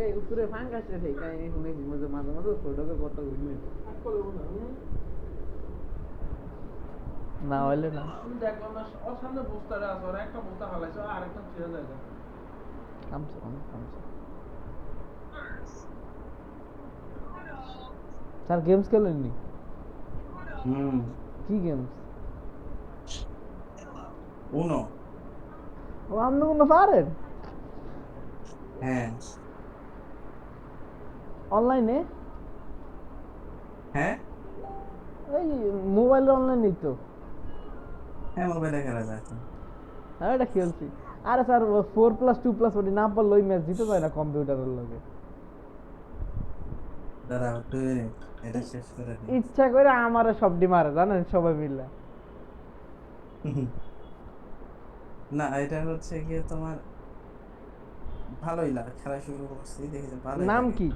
cái usure fanga se thei kai hune maze maze photo ke kotto ঘুরবে না হইলে না দেখলাম না অসামনে পোস্টারে আছে আর একটা পোস্টার হালাইছে আর একটা ছেড়ে যায় কামছে স্যার গেমস খেলেননি কি গেমস Uno. ও আপনি কোনো পারেন হ্যাঁ অনলাইনে হ্যাঁ এই মোবাইলে অনলাইনে তো হ্যাঁ মোবাইলে খেলা যায় তো হ্যাঁ এটা খেলছি আরে স্যার 4+2+ ওটি না পারলে ওই ম্যাচ জিতে যায় না কম্পিউটারের লগে দাদা একটু এটা শেষ করে দিই ইচ্ছা করে আমারে সবটি মারে জানেন সবাই মিলে না এটা হচ্ছে গিয়ে তোমার ভালোই লাগে খেলা শুরু করছি দেখেছি ভালো নাম কি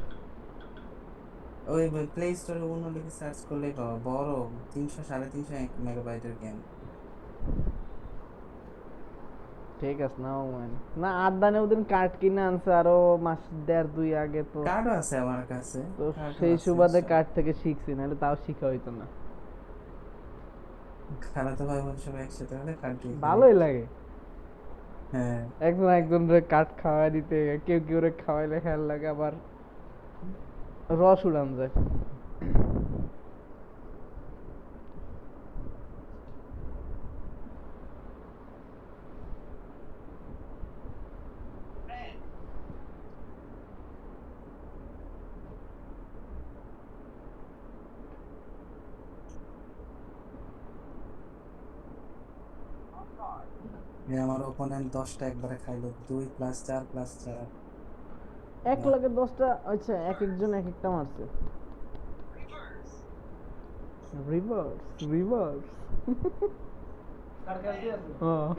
ওই প্লে স্টোরে Uno লিখে সার্চ করলেই পাবো বড় 300-350 মেগাবাইটের গেম ঠিক আছে নাও না আদানে ওদিন কার্ড কিনে আনছে আরো মাস দেড় দুই আগে তো কার্ডও আছে আমার কাছে তো সেই সুবাদে কার্ড থেকে শিখছি নাহলে তাও শিখা হইতো না খেলা তো ভাই বোন সবাই একসাথে হলে কার্ড দিয়ে ভালোই লাগে হ্যাঁ একজন রে কার্ড খাওয়াই দিতে কেউ রে খাওয়াইলে খেয়াল লাগে আবার রস উড়ান যায় আমার ওপোনেন্ট 10টা একবারে খাইলো 2+4+4 এক লাগে 10টা আচ্ছা একজন এক একটা মারছে রিভার্স কার কাছে আছে হ্যাঁ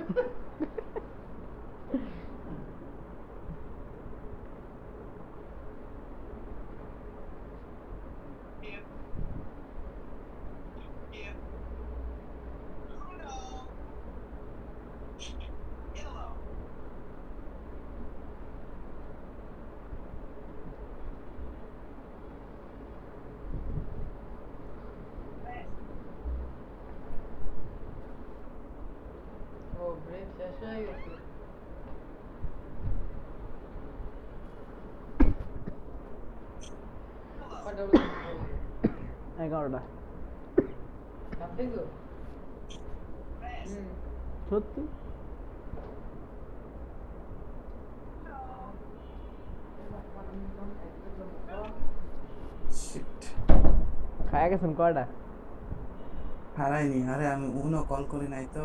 ও ব্রেক শেষ হয়ে গেছে 11টা আপনি গো সত্যি শিট খায়া গেছেন কয়টা হারাইনি আরে আমি Uno কল করি নাই তো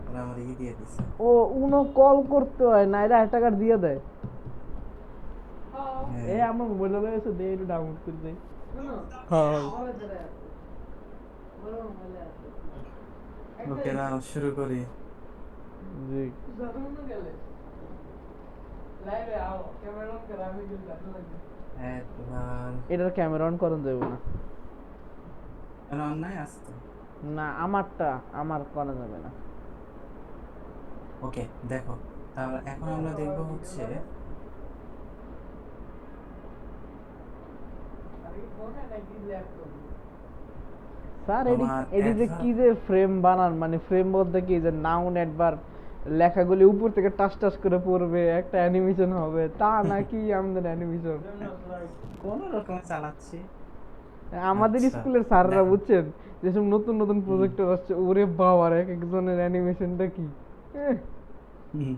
ওরা আমার দিয়ে দিছে ও উনো কল করতে হয় না এটা 1 টাকা দিয়ে দেয় হ্যাঁ। এ আমার মোবাইলে এসে দে একটু ডাউনলোড করে দেই হ্যাঁ ওকে না শুরু করি জি লাইভে আও ক্যামেরা অন করে আমি গেল ভালো লাগে একবার এটার ক্যামেরা অন করন যাবে না অনলাইন আসতো না আমার করা যাবে না ওকে দেখো তাহলে এখন আমরা দেখব হচ্ছে স্যার তোমার এটি যে adverb- কি যে ফ্রেম বানান মানে ফ্রেম বলতে কি যে নাউন অ্যাডভার্ব লেখাগুলি উপর থেকে টাস করে পড়বে একটা অ্যানিমেশন হবে তা নাকি আমাদের অ্যানিমেশন কোন রকমে চালাচ্ছি আমাদের আচ্ছা, স্কুলের স্যাররা দেখো। বুঝছেন যেসব নতুন প্রজেক্টর আসছে ওরে বাবার এক একজনের অ্যানিমেশনটা কি হুম।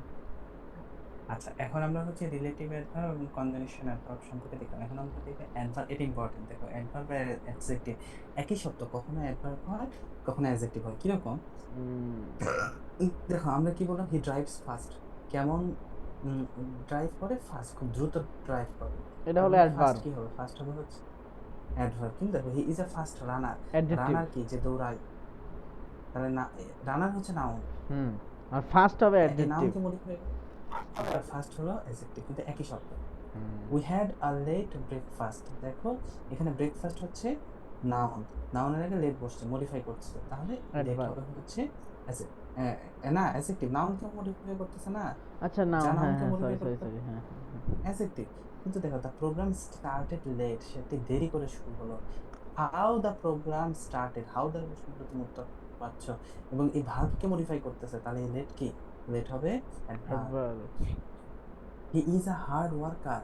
আচ্ছা এখন আমরা হচ্ছে রিলেটিভ অ্যাডভার্ব এবং কনজাংশন অ্যাডভার্ব সম্পর্কে দেখলাম এখন আমরা দেখব অ্যাডভার্ব এটা ইম্পর্টেন্ট দেখো অ্যাডভার্ব আর অ্যাডজেক্টিভ একই শব্দ কখনো অ্যাডভার্ব হয় কখনো অ্যাডজেক্টিভ হয় কি রকম দেখো আমরা কি বললাম হি ড্রাইভস ফাস্ট কেমন ড্রাইভ করে ফাস্ট খুব দ্রুত ড্রাইভ করে এটা হলো ফাস্ট অ্যাডভার্ব কি হবে ফাস্ট হবে হচ্ছে অ্যাডভার্ব কিন্তু দেখো he is a fast runner Adjective. Runner কি যে দৌড়ায় তাহলে না রানার হচ্ছে নাউন আর ফার্স্ট হবে নাউন অ্যাডজেক্টিভ কি মডিফাই আর ফার্স্ট হলো অ্যাডজেক্টিভ কিন্তু একই শব্দ we had a late breakfast দেখো এখানে ব্রেকফাস্ট হচ্ছে নাউন নাউনের আগে লেট বসছে মডিফাই করছে তাহলে লেট Adverb. হবে হচ্ছে না অ্যাডজেক্টিভ, নাউনকে মডিফাই করতেছে না, আচ্ছা নাও, যা হ্যাঁ নাউনকে হ্যাঁ, মডিফাই সরি সরি করতে সরি, হ্যাঁ। অ্যাডজেক্টিভ। কিন্তু দেখো দ্য প্রোগ্রাম স্টার্টেড লেট, সেটি দেরি করে শুরু হলো। How the program started, how the প্রশ্নটা তুমি উত্তর পাচ্ছ, এবং এই ভার্বকে মডিফাই করতেছে, তাহলে এই লেট কি, লেট হবে adverb. Adverb. He is a hard worker,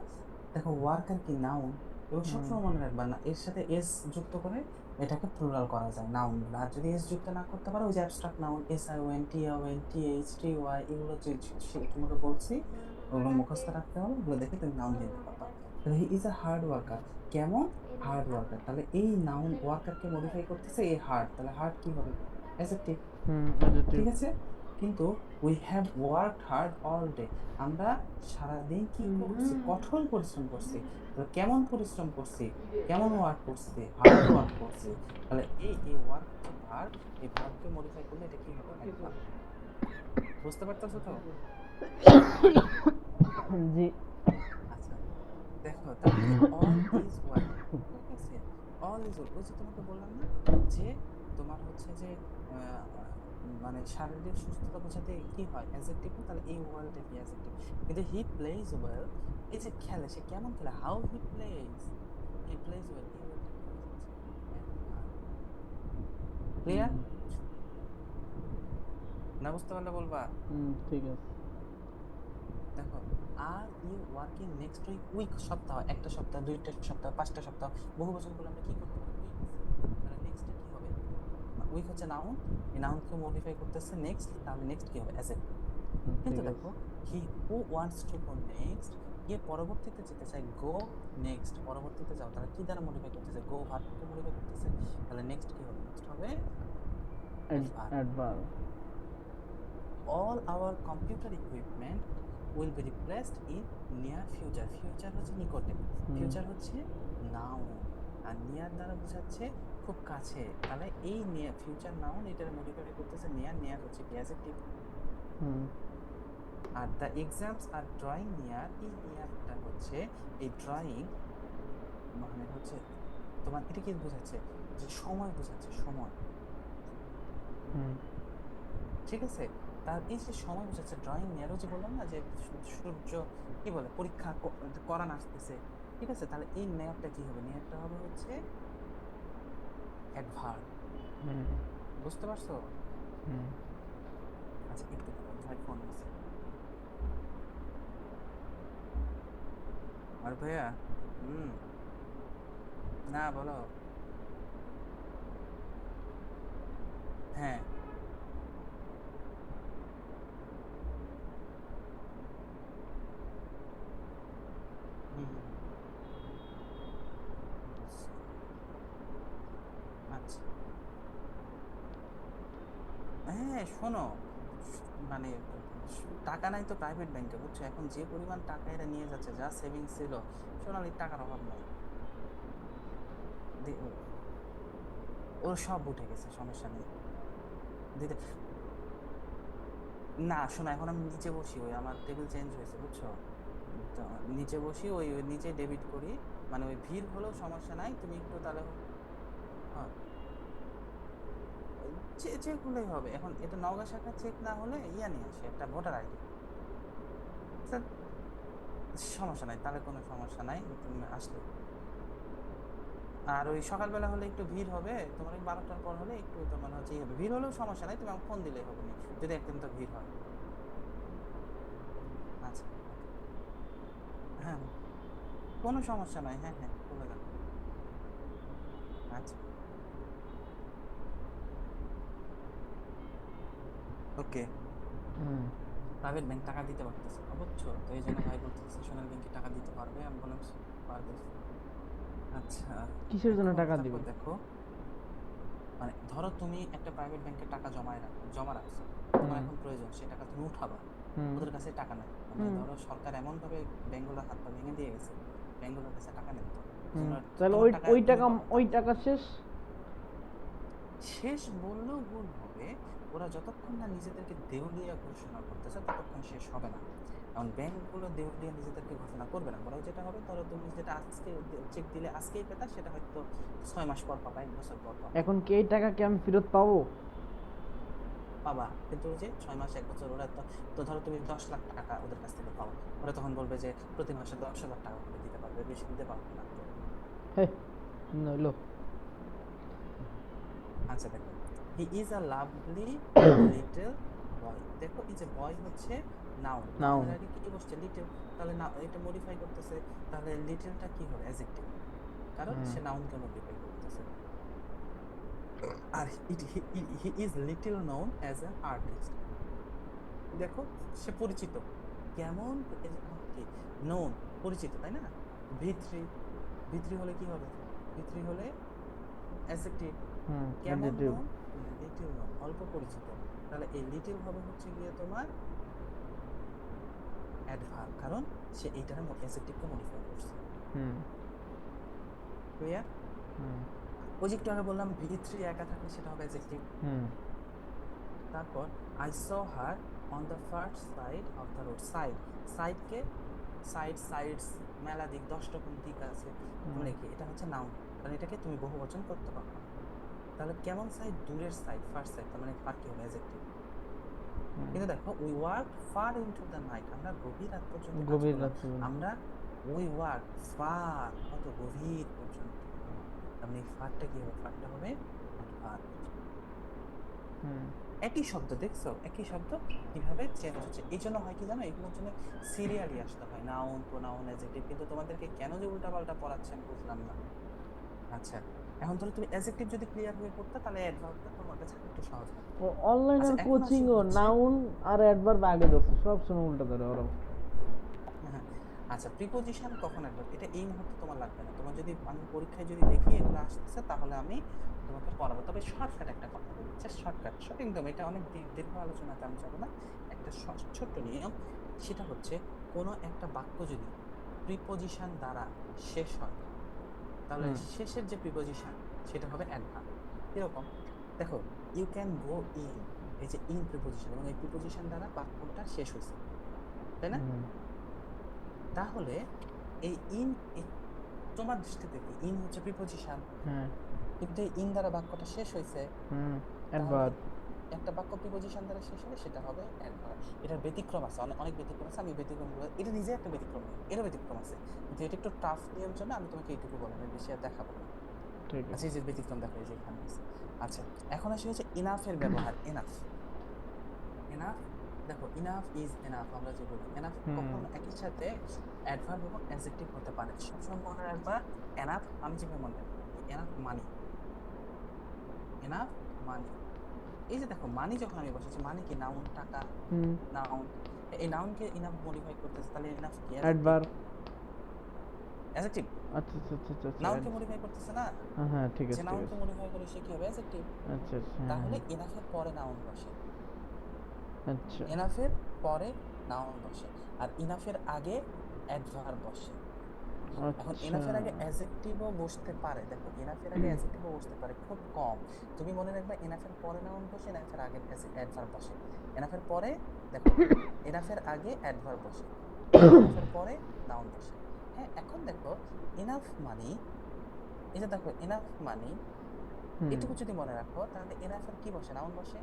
দেখো ওয়ার্কার কি নাউন, এবং হুম। সবসময় মনে রাখবা না এর সাথে এস যুক্ত করে এটাকে প্লুরাল করা যায় নাউন। আর যদি এস যুক্ত না করতে পারো, ওই যে abstract noun S I O N T O N T H T Y, এগুলো যে তোমাকে বলছি ওগুলো মুখস্থ রাখতে হবে, ওগুলো দেখে তুমি নাউন দিতে পারবা। তাহলে হি ইজ আ হার্ড ওয়ার্কার, কেমন হার্ড ওয়ার্কার, তাহলে এই নাউন ওয়ার্কারকে মডিফাই করতেছে এই হার্ড, তাহলে হার্ড কি হবে, অ্যাডজেক্টিভ। হুম, অ্যাডজেক্টিভ। ঠিক আছে, কিন্তু we have worked hard all day, আমরা সারাদিন কি করছি, কঠোর পরিশ্রম করছি। তো কেমন পরিশ্রম করছি, কেমন ওয়ার্ক করছি, হার্ড ওয়ার্ক করছি। তাহলে এই এই ওয়ার্ক হচ্ছে ভার্ব, এই ভার্বকে মডিফাই করলে এটা কি হবে, অ্যাডভার্ব। বুঝতে পারতেছো তো? জি। আচ্ছা দেখো, তাহলে অল ইজ ওয়েল, ঠিক আছে, অল ইজ ওয়েল, ওই যে তোমাকে বললাম না যে তোমার হচ্ছে যে মানে শারীরিক সুস্থতা বোঝাতে কি হয়, অ্যাডজেক্টিভ, তাহলে এই ওয়েলটা কি অ্যাডজেক্টিভ। কিন্তু হি প্লেজ ওয়েল, এই যে খেলে, সে কেমন খেলে, how he plays, he plays well, এই ওয়েলটা কি হয়ে যাচ্ছে, ক্লিয়ার? হুম। না বুঝতে পারলে বলবা। হুম, ঠিক আছে। দেখো, are you working next week, week সপ্তাহ, একটা সপ্তাহ, দুইটা সপ্তাহ, পাঁচটা সপ্তাহ, বহু বচন করলে আমরা কি করতে পারি, উইক। তাহলে নেক্সটে কি হবে, উইক হচ্ছে নাউন, এই নাউনকে মডিফাই করতেছে নেক্সট, তাহলে নেক্সট কি হবে, অ্যাডজেক্টিভ। কিন্তু ঠিক আছে। দেখো, he who wants to go next, কে পরবর্তীতে যেতে চায়, গো নেক্সট, পরবর্তীতে যাও, তাহলে কি দ্বারা মডিফাই করতেছে, গো ভার্বকে মডিফাই করতেছে, তাহলে নেক্সট কি হবে, নেক্সট হবে adverb. Adverb. all our computer equipment will be replaced in near future, future হচ্ছে নিকটে, ফিউচার হচ্ছে নাউন, আর নিয়ার দ্বারা বোঝাচ্ছে খুব কাছে, তাহলে এই নিয়ার ফিউচার নাউন, এটার মডিফাই করতেছে নিয়ার, নিয়ার হচ্ছে কি, অ্যাডজেক্টিভ। আর the exams are drawing near, এই নিয়ারটা হচ্ছে এই ড্রয়িং, মানে হচ্ছে তোমার এটা কি বোঝাচ্ছে, যে সময় বোঝাচ্ছে, সময়। ঠিক আছে, তার এই যে সময় বোঝাচ্ছে ড্রয়িং নিয়ারও, যে বললাম না যে সূর্য কি বলে, পরীক্ষা করান আসতেছে, ঠিক আছে, তাহলে এই নিয়ারটা কি হবে, নিয়ারটা হবে হচ্ছে অ্যাডভার্ব। বুঝতে পারছো? আচ্ছা একটু দাঁড়াও, ভাই ফোন আছে। আর ভাইয়া, না বলো। হ্যাঁ। হুম হুম হুম, বুঝছি। আচ্ছা হ্যাঁ শোনো, মানে টাকা নাই তো প্রাইভেট ব্যাংকে, বুঝছো, এখন যে পরিমাণ টাকা এরা নিয়ে যাচ্ছে, যা সেভিংস ছিল, সোনালির টাকার অভাব নাই, ওর সব উঠে গেছে, সমস্যা নেই দিতে। না শোনো, এখন আমি নিচে বসি, ওই আমার টেবিল চেঞ্জ হয়েছে, বুঝছো, তো নিচে বসি, ওই ওই নিচে ডেবিট করি, মানে ওই ভিড় হলেও সমস্যা নাই, তুমি একটু তাহলে হ্যাঁ, চেক হলেই হবে। এখন এটা নওগাঁ শাখা চেক না হলে ইয়া নিয়ে আসে, একটা ভোটার আইডি। সমস্যা নাই, তাহলে কোনো সমস্যা নাই, তুমি আসলে। আর ওই সকালবেলা হলে একটু ভিড় হবে, তোমার ওই 12টার পর হলে একটু তোমার হচ্ছে হবে, ভিড় হলেও সমস্যা নাই, তুমি আমাকে ফোন দিলেই হবে না, যদি একদম তো ভিড় হয়। আচ্ছা ওকে। হ্যাঁ হ্যাঁ, কোনো সমস্যা নাই, হ্যাঁ হ্যাঁ বলে দেন। আচ্ছা ওকে। প্রাইভেট ব্যাংক টাকা দিতে পারতেছে না, বুঝছো, তো এই জন্য ভাই বলতেছে সোনালী ব্যাংকে টাকা দিতে পারবে, আমি বললাম পারবে। আচ্ছা কিসের জন্য এখন টাকা তারপর দিবে? দেখো, মানে ধরো তুমি একটা প্রাইভেট ব্যাংকে টাকা জমা রাখছো, তোমার এখন প্রয়োজন, সে টাকা তুমি উঠাবা, ওদের কাছে টাকা নাই, মানে ধরো সরকার এমন ভাবে ব্যাংকগুলোর হাত পা ভেঙে দিয়ে গেছে, ব্যাংকগুলোর কাছে টাকা নেই, তো তাহলে তোমার ওই টাকা ওই তুমি টাকা, পাবা, ওই টাকা শেষ। শেষ বললেও ভুল হবে, ওরা যতক্ষণ না নিজেদেরকে দেউলিয়া ঘোষণা করতেছে ততক্ষণ শেষ হবে না। কারণ ব্যাংকগুলো দেউলিয়া নিজেদেরকে ঘোষণা করবে না, বরং যেটা হবে, ধরো তুমি যেটা আজকে চেক দিলে আজকেই পেতা, সেটা হয়তো 6 মাস পর পাবা, 1 বছর পর পাবা। এখন কি এই টাকা কি আমি ফেরত পাবো? পাবা, কিন্তু ওই যে 6 মাস 1 বছর ওরা তো, তো ধরো তুমি 10 লাখ টাকা ওদের কাছ থেকে পাও, ওরা তখন বলবে যে প্রতি মাসে 10,000 টাকা করে দিতে পারবে, বেশি দিতে পারবে না। হে নইলো। আচ্ছা দেখো, he is a lovely little boy. দেখো এই যে বয় হচ্ছে নাউন, নাউন। নাউনের আগে কি বসছে লিটল, তাহলে না এটা মডিফাই করতেছে, তাহলে লিটলটা কি হবে অ্যাডজেক্টিভ, কারণ সে নাউনকে মডিফাই করতেছে। আর he is little known as an artist. দেখো সে পরিচিত কেমন, কি নোন পরিচিত তাই না, ভিত্রি, ভিত্রি হলে কি হবে, ভিত্রি হলে অ্যাডজেক্টিভ, কেমন অ্যাডজেক্টিভ। নোন, লিটল নোন অল্প পরিচিত, তাহলে এই লিটল হবে হচ্ছে গিয়ে তোমার অ্যাডভার্ব, কারণ সে এইটার অ্যাডজেক্টিভকে মডিফাই করছে। হুম ক্লিয়ার? হুম ওই যে একটু আগে বললাম ভিত্রি একা থাকলে সেটা হবে অ্যাডজেক্টিভ। হুম তারপর I saw her on the first side of the road, side, সাইডকে সাইড, সাইডস মেলা দিক, 10 রকম দিক আছে, মানে কি এটা হচ্ছে নাউন, কারণ এটাকে তুমি বহু বচন করতে পারো না। তাহলে কেমন সাইড, দূরের সাইড, ফার্স্ট সাইড, তার মানে ফার কি হবে অ্যাডজেক্টিভ। কিন্তু দেখো we work far into the night, আমরা গভীর রাত পর্যন্ত কাজ গভীর করলাম, রাত পর্যন্ত। আমরা উই ওয়ার্ক ফার কত গভীর পর্যন্ত, তার মানে ফারটা কি হবে, ফারটা হবে অ্যাডভার্ব। হুম একই শব্দ দেখছো, একই শব্দ কিভাবে চেঞ্জ হচ্ছে, এই জন্য হয় কি জানো, এগুলোর জন্য সিরিয়ালি আসতে হয়, নাউন প্রোনাউন অ্যাডজেক্টিভ, কিন্তু তোমাদেরকে কেন যে উল্টাপাল্টা পড়াচ্ছে আমি বুঝলাম না। আচ্ছা এখন ধরো তুমি অ্যাডজেক্টিভ যদি ক্লিয়ার হয়ে পড়তে, তাহলে অ্যাডভার্বটা তোমার কাছে একটু সহজ হবে। অনলাইনের আচ্ছা এখন কোচিং আসি ও হচ্ছে, নাউন আর অ্যাডভার্ব আগে ধরছে, সব সময় উল্টা ধরে ওরা। হ্যাঁ আচ্ছা প্রিপোজিশন কখন অ্যাডভার্ব, এটা এই মুহূর্তে তোমার লাগবে না, তোমার যদি আমি পরীক্ষায় যদি দেখি এগুলো আসতেছে তাহলে আমি তোমাকে পড়াবো, তবে শর্টকাট একটা কথা বলি, জাস্ট শর্টকাট, একদম এটা অনেক দীর্ঘ আলোচনাতে আমি যাবো না, একটা ছোট্ট নিয়ম, সেটা হচ্ছে কোনো একটা বাক্য যদি প্রিপোজিশন দ্বারা শেষ হয়, তাহলে শেষের যে প্রিপোজিশন সেটা হবে অ্যাডভার্ব। এরকম দেখো, ইউ ক্যান গো ইন, এই যে ইন প্রিপোজিশন, এবং এই প্রিপোজিশন দ্বারা বাক্যটা শেষ হয়েছে, তাই না? তাহলে এই ইন, তোমার দৃষ্টিতে কি ইন হচ্ছে প্রিপোজিশন, হ্যাঁ কিন্তু এই ইন দ্বারা বাক্যটা শেষ হয়েছে, তাহলে অ্যাডভার্ব। একটা বাক্য প্রিপোজিশন দ্বারা শেষ হলে সেটা হবে অ্যাডভার্ব। এটার ব্যতিক্রম আছে, অনেক অনেক ব্যতিক্রম আছে, আমি ব্যতিক্রমগুলো, এটা নিজে একটা ব্যতিক্রম নেই, এরও ব্যতিক্রম আছে, কিন্তু এটা একটু টাফ নিয়ম জন্য আমি তোমাকে এইটুকু বললাম, এর বেশি আর দেখাবো না। ঠিক আচ্ছা আছে। এই যে ব্যতিক্রম দেখো এই যে এখানে আছে। আচ্ছা এখন আসি হচ্ছে ইনাফের ব্যবহার, এনাফ, এনাফ, দেখো ইনাফ ইজ এনাফ, আমরা যে বলি এনাফ কখন একই সাথে অ্যাডভার্ব এবং অ্যাডজেক্টিভ হতে পারে, সবসময় মনে রাখবা এনাফ, আমি যেভাবে মনে রাখবো এনাফ মানি, এনাফ মানি, এই যে দেখো মানি যখন আমি বসেছি, মানে কি নাউন, টাকা, নাউন, এই নাউনকে ইনাফ মডিফাই করতেছে, তাহলে ইনাফ কি অ্যাডভার্ব। অ্যাডজেক্টিভ, আচ্ছা আচ্ছা আচ্ছা আচ্ছা নাউনকে মডিফাই করতেছে না, হ্যাঁ ঠিক যে আছে ঠিক নাউনকে আছে। মডিফাই করে সে কি হবে অ্যাডজেক্টিভ। আচ্ছা আচ্ছা হ্যাঁ তাহলে হ্যাঁ। ইনাফের পরে নাউন বসে, আচ্ছা এনাফের পরে নাউন বসে, আর ইনাফের আগে অ্যাডভার্ব বসে। এখন আচ্ছা। এনাফের আগে অ্যাডজেক্টিভও বসতে পারে, দেখো এনাফের আগে অ্যাডজেক্টিভও বসতে পারে, খুব কম। তুমি মনে রাখবে এনাফের পরে নাউন বসে, এনাফের আগে অ্যাডভার্ব বসে, এনাফের পরে, দেখো এনাফের আগে অ্যাডভার্ব বসে, এনাফের পরে নাউন বসে। হ্যাঁ এখন দেখো এনাফ মানি, এই যে দেখো এনাফ মানি, এটুকু যদি মনে রাখো তাহলে এনাফের কি বসে, নাউন বসে।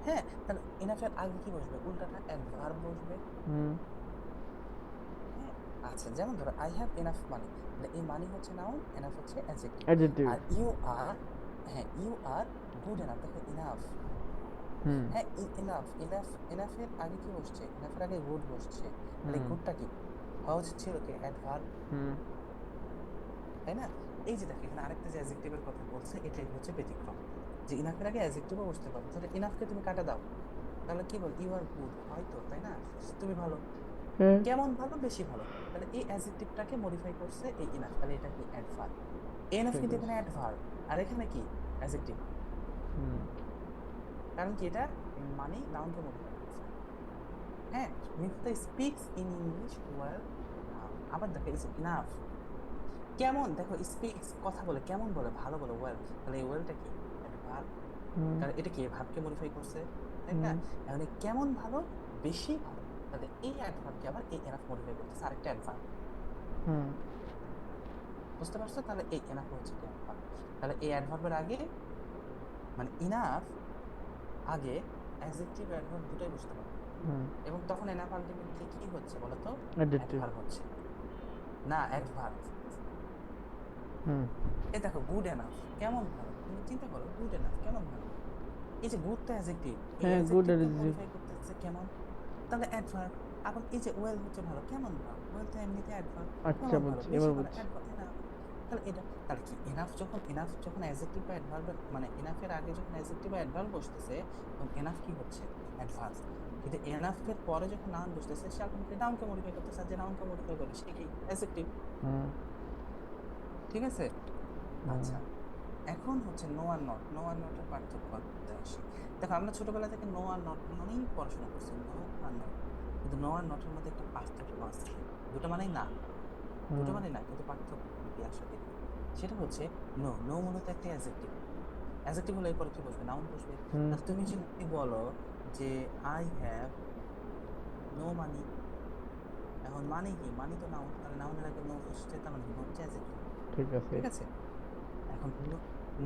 হ্যাঁ তাহলে এনাফের আগে কি বসবে, উল্টাটা অ্যাডভার্ব বসবে। হ্যাঁ আচ্ছা যেমন ধরো আই হ্যাভ এনাফ মানি, তাহলে এই মানি হচ্ছে নাউন, এনাফ হচ্ছে অ্যাডজেক্টিভ। অ্যাডজেক্টিভ। আর ইউ আর, হ্যাঁ ইউ আর গুড এনাফ, দেখো ইনাফ, হ্যাঁ ইনাফ, ইনাফ, এনাফের আগে কি বসছে, এনাফের আগে গুড বসছে, তাহলে গুডটা কি হওয়া উচিত ছিল কি অ্যাডভার্ব, তাই না? এই যে দেখো এখানে আরেকটা যে অ্যাডজেক্টিভের কথা বলছে, এটাই হচ্ছে ব্যতিক্রম, যে ইনাফের আগে অ্যাডজেক্টিভও বসতে পারে, তাহলে ইনাফকে তুমি কাটা দাও, তাহলে কি বল, ইউ আর গুড, হয়তো তাই না, তুমি ভালো, কেমন ভালো, বেশি ভালো, তাহলে এই অ্যাডজেক্টিভটাকে মডিফাই করছে এই ইনাফ, তাহলে এটা কি অ্যাডভার্ব। এনাফ কিন্তু এখানে অ্যাডভার্ব, আর এখানে কি অ্যাডজেক্টিভ, কারণ কি এটা মানে নাউনকে মডিফাই করছে। হ্যাঁ মিথ্যা স্পিক্স ইন ইংলিশ ওয়েল, আবার দেখো ইজ ইনাফ, কেমন, দেখো স্পিক্স কথা বলে, কেমন বলে, ভালো বলে, ওয়েল, তাহলে এই ওয়েলটা কি অ্যাডভার্ব, কারণ এটা কি ভাবকে মডিফাই করছে, তাই না? এখন কেমন ভালো, বেশি ভালো, তাহলে এই অ্যাডভার্বকে আবার এই এনাফ মডিফাই করতেছে, আরেকটা অ্যাডভার্ব, বুঝতে পারছো? তাহলে এই এনাফ হচ্ছে কি অ্যাডভার্ব, তাহলে এই অ্যাডভার্বের আগে মানে ইনাফ আগে অ্যাডজেক্টিভ অ্যাডভার্ব দুটোই বুঝতে পারো, হুম এবং তখন এনাফ আলটিমেটলি কি হচ্ছে বলো তো? অ্যাডজেক্টিভ অ্যাডভার্ব হচ্ছে, না অ্যাডভার্ব। হুম এই দেখো গুড এনাফ কেমন ভালো, তুমি চিন্তা করো গুড এনাফ কেমন ভালো। এই যে গুড তো অ্যাডজেক্টিভ, এই হ্যাঁ গুড অ্যাডজেক্টিভকে অ্যাডজেক্টিভ মডিফাই করতেছে কেমন, তাহলে অ্যাডভার্ব। এখন এই যে ওয়েল হচ্ছে ভালো, কেমন ভালো, ওয়েল তো এমনিতে অ্যাডভার্ব, আচ্ছা কেমন ভালো বুঝছি বেশি এবার ভালো বুঝছি অ্যাডভার্ব এনাফ। তাহলে এটা তাহলে কি এনাফ যখন অ্যাডজেক্টিভ বা অ্যাডভার্ব, মানে এনাফের আগে যখন অ্যাডজেক্টিভ বা অ্যাডভার্ব বসতেছে তখন এনাফ কি হচ্ছে? অ্যাডভার্ব। কিন্তু এনাফের পরে যখন নাউন বসতেছে সে আলটিমেটলি নাউনকে মডিফাই করতেছে, আর যে নাউনকে মডিফাই করে সে কি? অ্যাডজেক্টিভ। হুম ঠিক আছে? হুম আচ্ছা, এখন হচ্ছে নো আর নট, নো আর নটের পার্থক্য করতে আসি। দেখো আমরা ছোটবেলা থেকে নো আর নট অনেক পড়াশোনা করছি, নো আর নট, কিন্তু নো আর নটের মধ্যে একটা পার্থক্য আছে। দুটো মানেই না, দুটো হুম মানে না, কিন্তু পার্থক্য কি আসলে? সেটা হচ্ছে নো, নো মূলত একটা অ্যাডজেক্টিভ। অ্যাডজেক্টিভ হলে এরপর কি বসবে? নাউন বসবে। হুম তাহলে তুমি যদি বলো যে আই হ্যাভ নো মানি, এখন মানে কি? মানি তো নাউন, তাহলে নাউনের আগে নো বসছে, তার মানে নো হচ্ছে অ্যাডজেক্টিভ। ঠিক আছে ঠিক আছে? এখন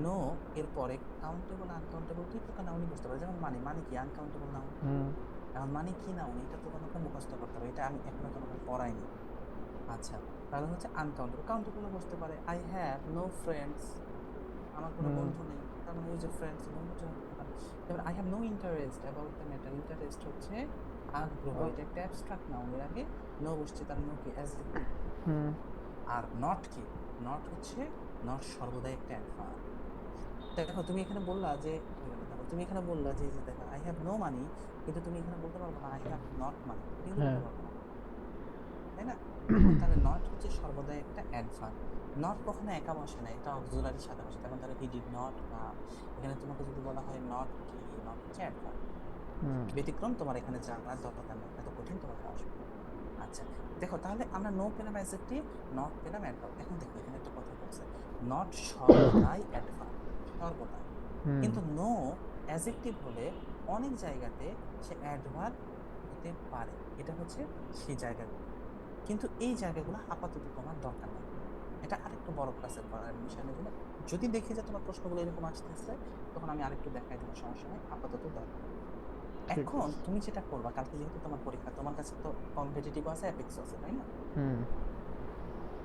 নো এর পরে কাউন্টেবল আনকাউন্টেবল দুই প্রকার নাউনই বুঝতে পারে, যেমন মানে, মানে কি? Uncountable noun. হুম এখন মানে কি নাউন, এটা তো তোমাকে মুখস্থ করতে হবে, এটা আমি এখনো তোমাকে পড়াইনি। আচ্ছা, তাহলে হচ্ছে আনকাউন্টেবল। কাউন্টেবল বুঝতে পারে, আই হ্যাভ নো ফ্রেন্ডস, আমার কোনো হুম বন্ধু নেই, তার মানে ওই যে ফ্রেন্ডস বন্ধু যে হতে পারে। এবার I have no interest about the matter, interest হচ্ছে আগ্রহ, এটা একটা অ্যাবস্ট্রাক্ট নাউন, এর আগে নো বসছে, তার নো কি? অ্যাডজেক্টিভ। হুম আর নট কি? নট হচ্ছে, নট সর্বদাই একটা অ্যাডভার্ব। দেখো তুমি এখানে বললা যে, দেখো তুমি এখানে বললা যে যে দেখো আই হ্যাভ নো মানি, কিন্তু তুমি এখানে বলতে পারবো না আই হ্যাভ নট মানি, এটা কিন্তু হ্যাঁ বলতে পারবো না, তাই না? এখন তাহলে নট হচ্ছে সর্বদাই একটা অ্যাডভার্ব। নট কখনো একা বসে না, এটা অক্সিলারির সাথে বসে। তখন তাহলে হি ডিড নট, বা এখানে তোমাকে যদি বলা হয় নট কি, নট হচ্ছে অ্যাডভার্ব। হুম ব্যতিক্রম তোমার এখানে জানার দরকার নেই, এত কঠিন তোমাকে আসবে না। আচ্ছা, দেখো তাহলে আমরা নো পেলাম অ্যাডজেক্টিভ, নট পেলাম অ্যাডভার্ব। এখন দেখো এখানে একটা কথা বলছে, নট সর্বদাই অ্যাডভার্ব, সর্বদাই। হুম কিন্তু নো অ্যাডজেক্টিভ হলে অনেক জায়গাতে সে অ্যাডভার্ব হতে পারে, এটা হচ্ছে সেই জায়গাগুলো। কিন্তু এই জায়গাগুলো আপাতত তোমার দরকার নেই, এটা আরেকটু বড় ক্লাসের পড়ার বিষয় এগুলো। যদি দেখি যে তোমার প্রশ্নগুলো এরকম আসতেছে, তখন আমি আরেকটু দেখাই দেবো, সমস্যা নেই, আপাতত দরকার নেই। ঠিক এখন আছে তুমি যেটা করবা, কালকে যেহেতু তোমার পরীক্ষা, তোমার কাছে তো কম্পিটিটিভ আছে, অ্যাপেক্স আছে, তাই না? হুম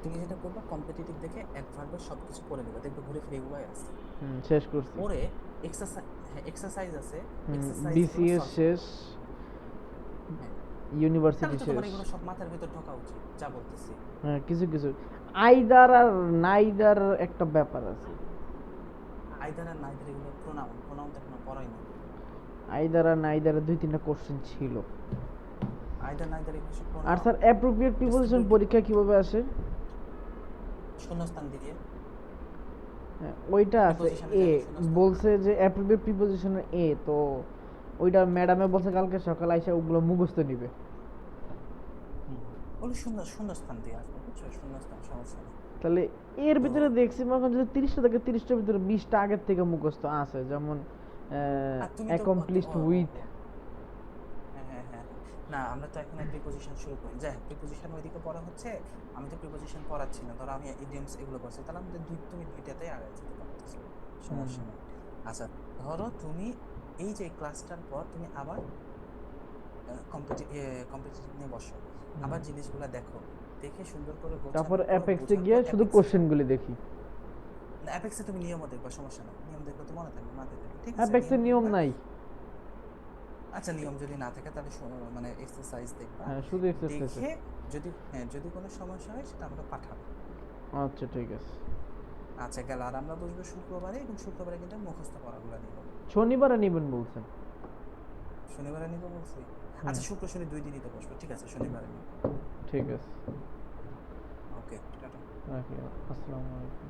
তুমি যেটা করবা, কম্পিটিটিভ দেখে অ্যাডভার্বের সবকিছু পড়ে নেবে, দেখবে ঘুরে ফিরে এগুলাই আছে। হুম শেষ করছি পরে এক্সারসাইজ, হ্যাঁ এক্সারসাইজ আছে, হুম এক্সারসাইজ গুলো বিসিএস সলভ শেষ, করবা। হ্যাঁ, ইউনিভার্সিটি তাহলে তো তোমার শেষ। এগুলো সব মাথার ভিতর ঢোকা উচিত, যা বলতেছি। হ্যাঁ কিছু কিছু আইদার আর নাইদার একটা ব্যাপার আছে। আইদার আর নাইদার এগুলো প্রোনাউন, প্রোনাউন তো এখনো পড়াইনি। আইদার আর নাইদার দুই তিনটা কোশ্চেন ছিল। আইদার নাইদার এগুলো সব আর প্রোনাউন। স্যার অ্যাপ্রোপ্রিয়েট প্রিপোজিশন পরীক্ষা কিভাবে আসে? শূন্যস্থান দিয়ে, হ্যাঁ, ওইটা আছে প্রিপোজিশনের এ, জায়গায় শূন্যস্থান। বলছে যে অ্যাপ্রোপ্রিয়েট প্রিপোজিশনের এ, তো ওইটা ম্যাডামে বলছে কালকে সকালে আইসা ওগুলো মুখস্থ নিবে। ওগুলো সুন্দর শূন্যস্থান দিয়ে আসবে, বুঝছো? শূন্যস্থান, সমস্যা নেই। তাহলে এর তো ভিতরে দেখছি মনে করেন যদি 30টা থেকে 30টার ভিতরে 20টা আগের থেকে মুখস্থ আছে, যেমন আর তুমি তো অ্যাকমপ্লিশড উইথ। হ্যাঁ হ্যাঁ হ্যাঁ হ্যাঁ। না আমরা তো এখন প্রিপোজিশন শুরু করি, যাই প্রিপোজিশন ওইদিকে পড়া হচ্ছে, আমি তো প্রিপোজিশন পড়াচ্ছি না, ধরো আমি ইডিয়মস এগুলো করছি, তাহলে আমাদের তুমি দুইটাতেই আগে যেতে পারতেছো, সমস্যা নেই। আচ্ছা, ধরো তুমি এই যে ক্লাসটার পর তুমি আবার কম্পিটিটিভ নিয়ে বসো, আবার জিনিসগুলো দেখো, দেখে সুন্দর করে তারপর গোছানো করো, অ্যাপেক্সে বোঝার গিয়ে পর শুধু কোশ্চেনগুলি দেখি। অ্যাপেক্সে তুমি নিয়মও দেখবা, সমস্যা নেই, নিয়ম দেখবে তো মনে থাকবে, মাথায় থাকবে, ঠিক আছে? অ্যাপেক্সের নিয়ম দেখবা। নাই। আচ্ছা, নিয়ম যদি না থাকে তাহলে মানে এক্সারসাইজ দেখবা, হ্যাঁ শুধু এক্সারসাইজ। দেখে যদি হ্যাঁ যদি কোনো সমস্যা হয় সেটা আমাকে পাঠাবে। আচ্ছা ঠিক আছে। আচ্ছা গেল, আর আমরা বসবো শুক্রবারে, এবং শুক্রবারে কিন্তু মুখস্থ পড়াগুলো নিব। শনিবারে নিবেন বলছেন। শনিবারে নিব বলছি। হুম, আচ্ছা শুক্র শনি দুই দিনই তো বসবো, ঠিক আছে শনিবারে নিব। ঠিক আছে। ওকে, টাটা। রাখি। আসসালামু আলাইকুম।